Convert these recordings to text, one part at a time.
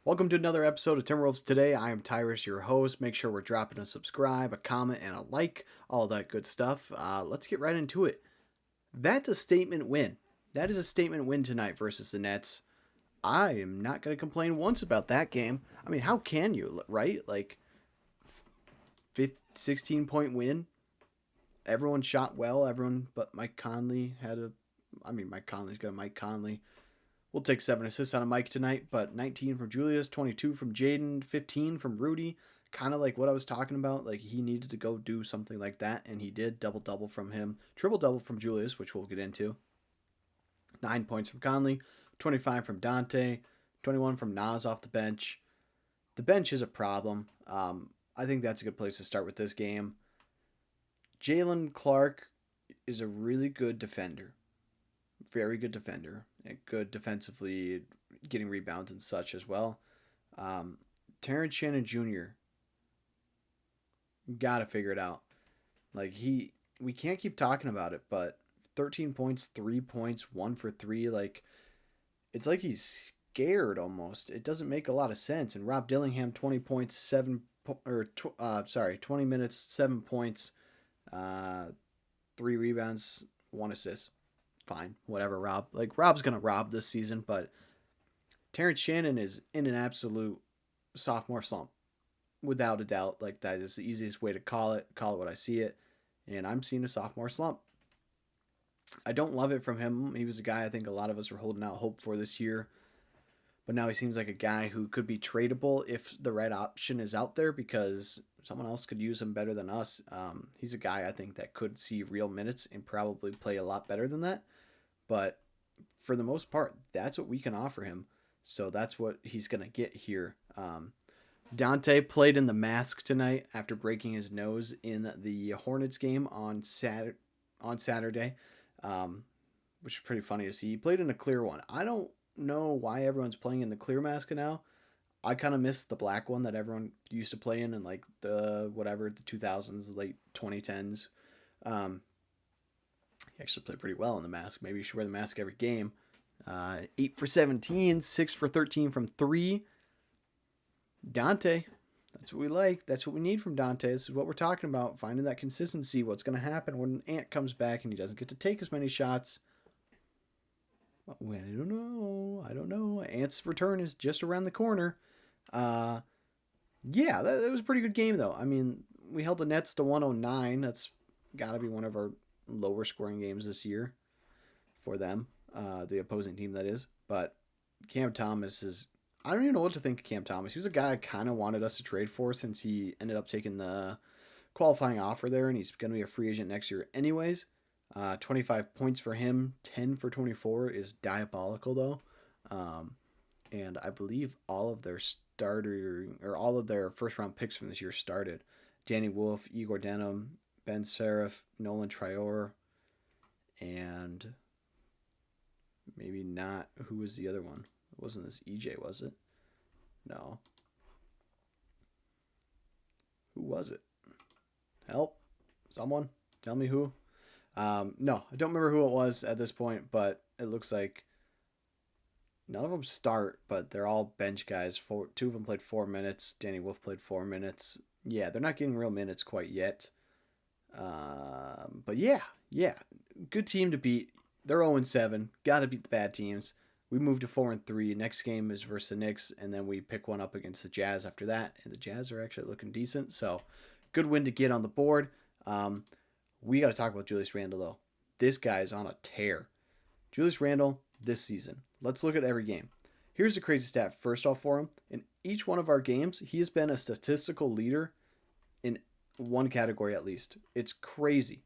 Welcome to another episode of Timberwolves Today. I am Tyrus, your host. Make sure we're dropping a subscribe, a comment, and a like, all that good stuff. Let's get right into it. That's a statement win. That is a statement win tonight versus the Nets. I am not going to complain once about that game. I mean, how can you, right? Like, 16-point win. Everyone shot well. Everyone but Mike Conley had a. I mean, Mike Conley's got a Mike Conley. We'll take 7 assists on a Mike tonight, but 19 from Julius, 22 from Jaden, 15 from Rudy. Kind of like what I was talking about. Like he needed to go do something like that, and he did. Double-double from him. Triple-double from Julius, which we'll get into. 9 points from Conley, 25 from Dante, 21 from Nas off the bench. The bench is a problem. I think that's a good place to start with this game. Jalen Clark is a really good defender. Very good defender. And good defensively, getting rebounds and such as well. Terrence Shannon Jr. Got to figure it out. Like we can't keep talking about it, but 13 points, 3 points, 1 for 3. Like it's like he's scared almost. It doesn't make a lot of sense. And Rob Dillingham, 20 points, 20 minutes, 7 points, 3 rebounds, 1 assist. Fine, whatever, Rob. Like Rob's gonna rob this season, but Terrence Shannon is in an absolute sophomore slump, without a doubt. Like that is the easiest way to call it. Call it what I see it, and I'm seeing a sophomore slump. I don't love it from him. He was a guy I think a lot of us were holding out hope for this year, but now he seems like a guy who could be tradable if the right option is out there because someone else could use him better than us. He's a guy I think that could see real minutes and probably play a lot better than that. But for the most part, that's what we can offer him. So that's what he's going to get here. Dante played in the mask tonight after breaking his nose in the Hornets game on Saturday, which is pretty funny to see. He played in a clear one. I don't know why everyone's playing in the clear mask now. I kind of miss the black one that everyone used to play in like the 2000s, late 2010s. He actually played pretty well in the mask. Maybe you should wear the mask every game. 8 for 17, 6 for 13 from 3. Dante, that's what we like. That's what we need from Dante. This is what we're talking about. Finding that consistency. What's going to happen when Ant comes back and he doesn't get to take as many shots. Well, I don't know. Ant's return is just around the corner. Yeah, that was a pretty good game, though. I mean, we held the Nets to 109. That's got to be one of our lower scoring games this year for them, the opposing team, that is. But Cam Thomas is... I don't even know what to think of Cam Thomas. He was a guy I kind of wanted us to trade for since he ended up taking the qualifying offer there, and he's going to be a free agent next year anyways. 25 points for him, 10 for 24 is diabolical, though. And I believe all of their first-round picks from this year started. Danny Wolf, Igor Denham, Ben Seraph, Nolan Trior, and maybe not. Who was the other one? It wasn't this EJ, was it? No. Who was it? Help. Someone. Tell me who. No, I don't remember who it was at this point, but it looks like none of them start, but they're all bench guys. 2 of them played 4 minutes. Danny Wolf played 4 minutes. Yeah, they're not getting real minutes quite yet. But yeah, good team to beat. They're 0-7. Got to beat the bad teams. We moved to 4-3. Next game is versus the Knicks, and then we pick one up against the Jazz after that. And the Jazz are actually looking decent, so good win to get on the board. We got to talk about Julius Randle, though. This guy's on a tear. Julius Randle this season. Let's look at every game. Here's the crazy stat first off for him. In each one of our games, he has been a statistical leader in one category at least. It's crazy.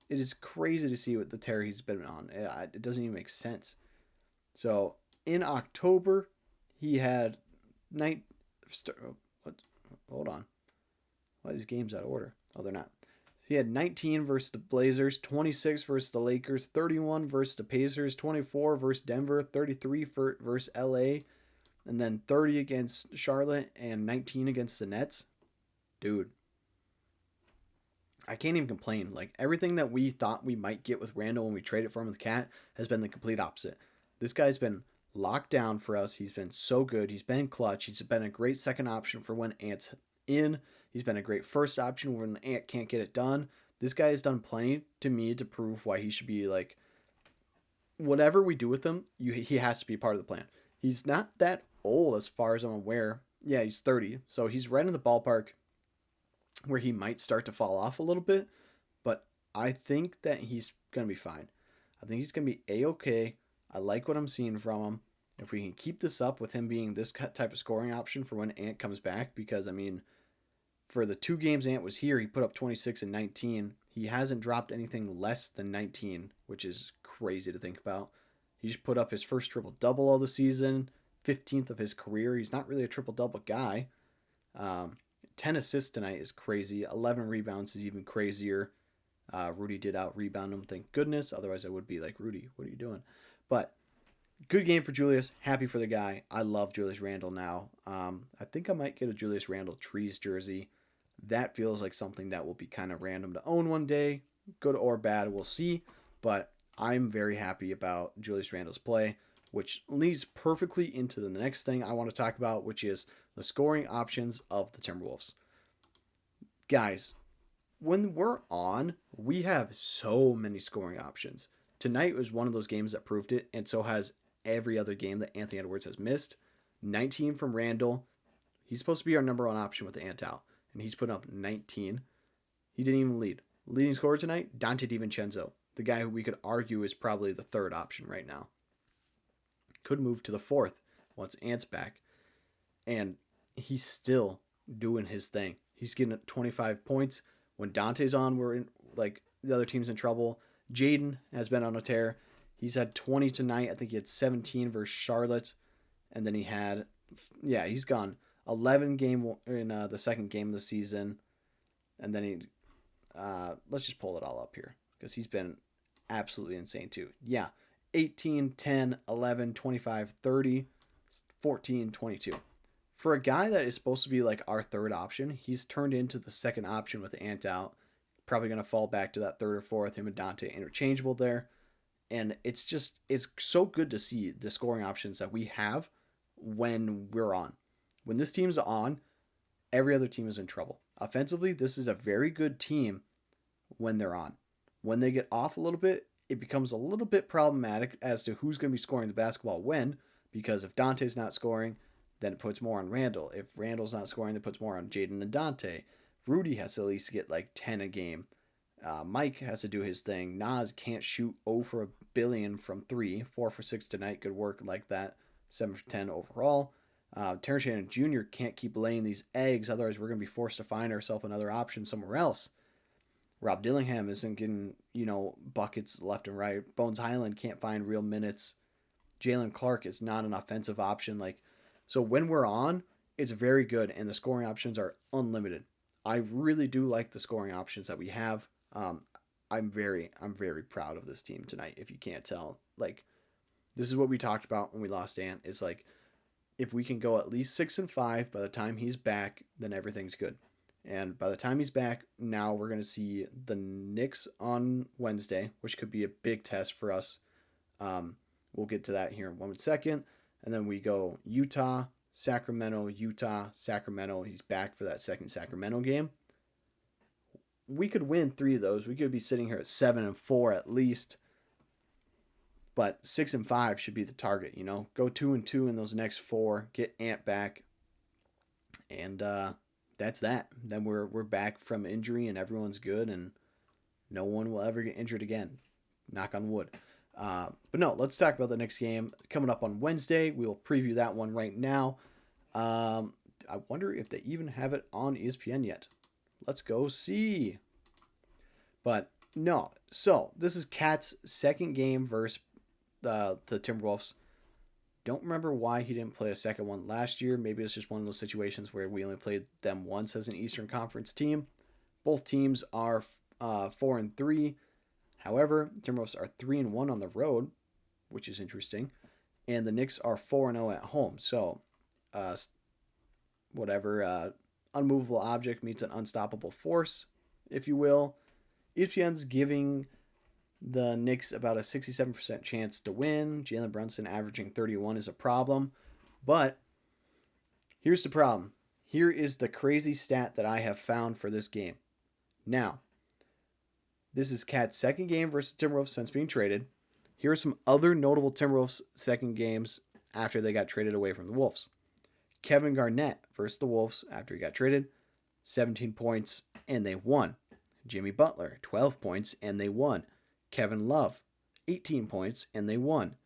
It is crazy to see what the tear he's been on. It doesn't even make sense. So in October, he had Hold on. Why are these games out of order? Oh, they're not. He had 19 versus the Blazers, 26 versus the Lakers, 31 versus the Pacers, 24 versus Denver, 33 versus LA, and then 30 against Charlotte and 19 against the Nets. Dude, I can't even complain. Like, everything that we thought we might get with Randall when we traded for him with Cat has been the complete opposite. This guy's been locked down for us. He's been so good. He's been clutch. He's been a great second option for when Ant's in. He's been a great first option when Ant can't get it done. This guy has done plenty to me to prove why he should be like, whatever we do with him, he has to be part of the plan. He's not that old as far as I'm aware. Yeah, he's 30. So he's right in the ballpark where he might start to fall off a little bit, but I think that he's going to be fine. I think he's going to be A-okay. I like what I'm seeing from him. If we can keep this up with him being this type of scoring option for when Ant comes back, because, I mean, for the 2 games Ant was here, he put up 26 and 19. He hasn't dropped anything less than 19, which is crazy to think about. He just put up his first triple-double of the season, 15th of his career. He's not really a triple-double guy. 10 assists tonight is crazy. 11 rebounds is even crazier. Rudy did out-rebound him, thank goodness. Otherwise, I would be like, Rudy, what are you doing? But good game for Julius. Happy for the guy. I love Julius Randle now. I think I might get a Julius Randle Trees jersey. That feels like something that will be kind of random to own one day. Good or bad, we'll see. But I'm very happy about Julius Randle's play, which leads perfectly into the next thing I want to talk about, which is the scoring options of the Timberwolves. Guys, when we're on, we have so many scoring options. Tonight was one of those games that proved it, and so has every other game that Anthony Edwards has missed. 19 from Randle. He's supposed to be our number one option with the Ant out, and he's putting up 19. He didn't even lead. Leading scorer tonight, Dante DiVincenzo, the guy who we could argue is probably the third option right now. Could move to the fourth once Ant's back. And he's still doing his thing. He's getting 25 points. When Dante's on, we're in, like, the other team's in trouble. Jaden has been on a tear. He's had 20 tonight. I think he had 17 versus Charlotte. And then he had, he's gone 11 game in the second game of the season. And then let's just pull it all up here because he's been absolutely insane too. Yeah, 18, 10, 11, 25, 30, 14, 22. For a guy that is supposed to be like our third option, he's turned into the second option with the Ant out. Probably going to fall back to that third or fourth. Him and Dante interchangeable there. And it's so good to see the scoring options that we have when we're on. When this team's on, every other team is in trouble. Offensively, this is a very good team when they're on. When they get off a little bit, it becomes a little bit problematic as to who's going to be scoring the basketball when, because if Dante's not scoring, then it puts more on Randle. If Randle's not scoring, it puts more on Jaden and Dante. Rudy has to at least get like 10 a game. Mike has to do his thing. Nas can't shoot 0 for a billion from 3. 4 for 6 tonight. Good work like that. 7 for 10 overall. Terrence Shannon Jr. can't keep laying these eggs. Otherwise, we're going to be forced to find ourselves another option somewhere else. Rob Dillingham isn't getting, buckets left and right. Bones Highland can't find real minutes. Jalen Clark is not an offensive option. So when we're on, it's very good, and the scoring options are unlimited. I really do like the scoring options that we have. I'm very proud of this team tonight. If you can't tell, this is what we talked about when we lost Ant. It's like, if we can go at least 6-5 by the time he's back, then everything's good. And by the time he's back, now we're going to see the Knicks on Wednesday, which could be a big test for us. We'll get to that here in 1 second. And then we go Utah, Sacramento, Utah, Sacramento. He's back for that second Sacramento game. We could win 3 of those. We could be sitting here at 7-4 at least. But 6-5 should be the target, Go 2-2 in those next 4. Get Ant back. And that's that. Then we're back from injury and everyone's good and no one will ever get injured again. Knock on wood. But no, let's talk about the next game coming up on Wednesday. We will preview that one right now. I wonder if they even have it on ESPN yet. Let's go see. But no, so this is Cat's second game versus the Timberwolves. Don't remember why he didn't play a second one last year. Maybe it's just one of those situations where we only played them once as an Eastern Conference team. Both teams are 4-3. However, Timberwolves are 3-1 on the road, which is interesting. And the Knicks are 4-0 at home. So, unmovable object meets an unstoppable force, if you will. ESPN's giving The Knicks about a 67% chance to win. Jalen Brunson averaging 31 is a problem. But here's the problem. Here is the crazy stat that I have found for this game. Now, this is Cat's second game versus Timberwolves since being traded. Here are some other notable Timberwolves second games after they got traded away from the Wolves. Kevin Garnett versus the Wolves after he got traded, 17 points, and they won. Jimmy Butler, 12 points, and they won. Kevin Love, 18 points, and they won.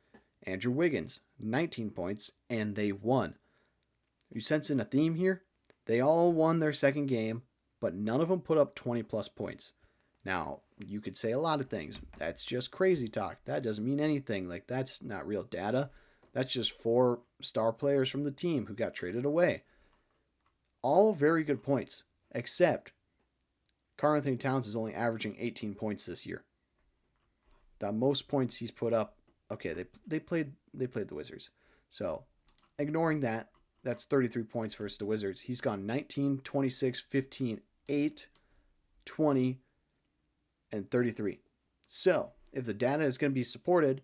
Andrew Wiggins, 19 points, and they won. Are you sensing a theme here? They all won their second game, but none of them put up 20 plus points. Now, you could say a lot of things. That's just crazy talk. That doesn't mean anything. Like, that's not real data. That's just 4 star players from the team who got traded away. All very good points, except Karl-Anthony Towns is only averaging 18 points this year. The most points he's put up, okay, they played the Wizards. So, ignoring that, that's 33 points versus the Wizards. He's gone 19, 26, 15, 8, 20, and 33. So, if the data is going to be supported,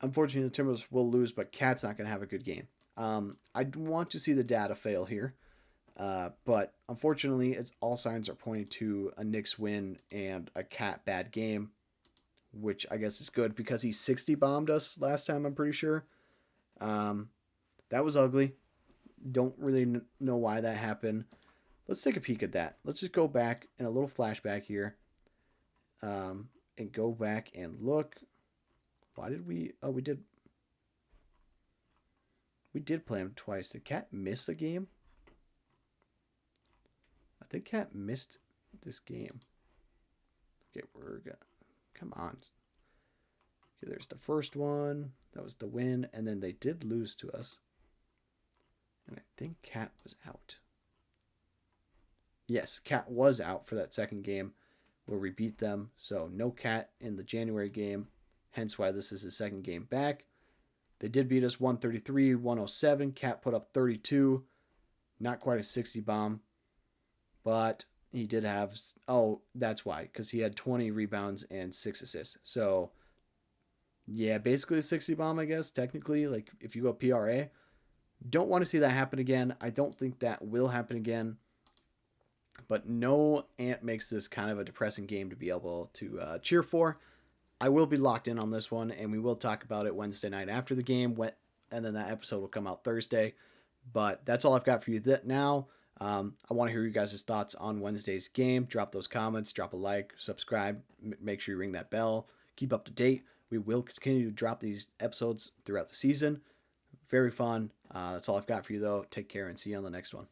unfortunately the Timberwolves will lose, but Cat's not going to have a good game. I want to see the data fail here, but unfortunately, all signs are pointing to a Knicks win and a Cat bad game, which I guess is good because he 60 bombed us last time, I'm pretty sure. That was ugly. Don't really know why that happened. Let's take a peek at that. Let's just go back in a little flashback here, and go back and look. Why did we? Oh, we did. We did play him twice. Did Cat miss a game? I think Cat missed this game. Okay, we're gonna. Come on. Okay, there's the first one. That was the win, and then they did lose to us. And I think Cat was out. Yes, Cat was out for that second game where we beat them. So no Cat in the January game. Hence why this is his second game back. They did beat us 133-107. Cat put up 32. Not quite a 60 bomb. But he did have... Oh, that's why. Because he had 20 rebounds and 6 assists. So, yeah, basically a 60 bomb, I guess. Technically, like, if you go PRA. Don't want to see that happen again. I don't think that will happen again. But no Ant makes this kind of a depressing game to be able to cheer for. I will be locked in on this one, and we will talk about it Wednesday night after the game, and then that episode will come out Thursday. But that's all I've got for you now. I want to hear you guys' thoughts on Wednesday's game. Drop those comments, drop a like, subscribe, make sure you ring that bell. Keep up to date. We will continue to drop these episodes throughout the season. Very fun. That's all I've got for you, though. Take care and see you on the next one.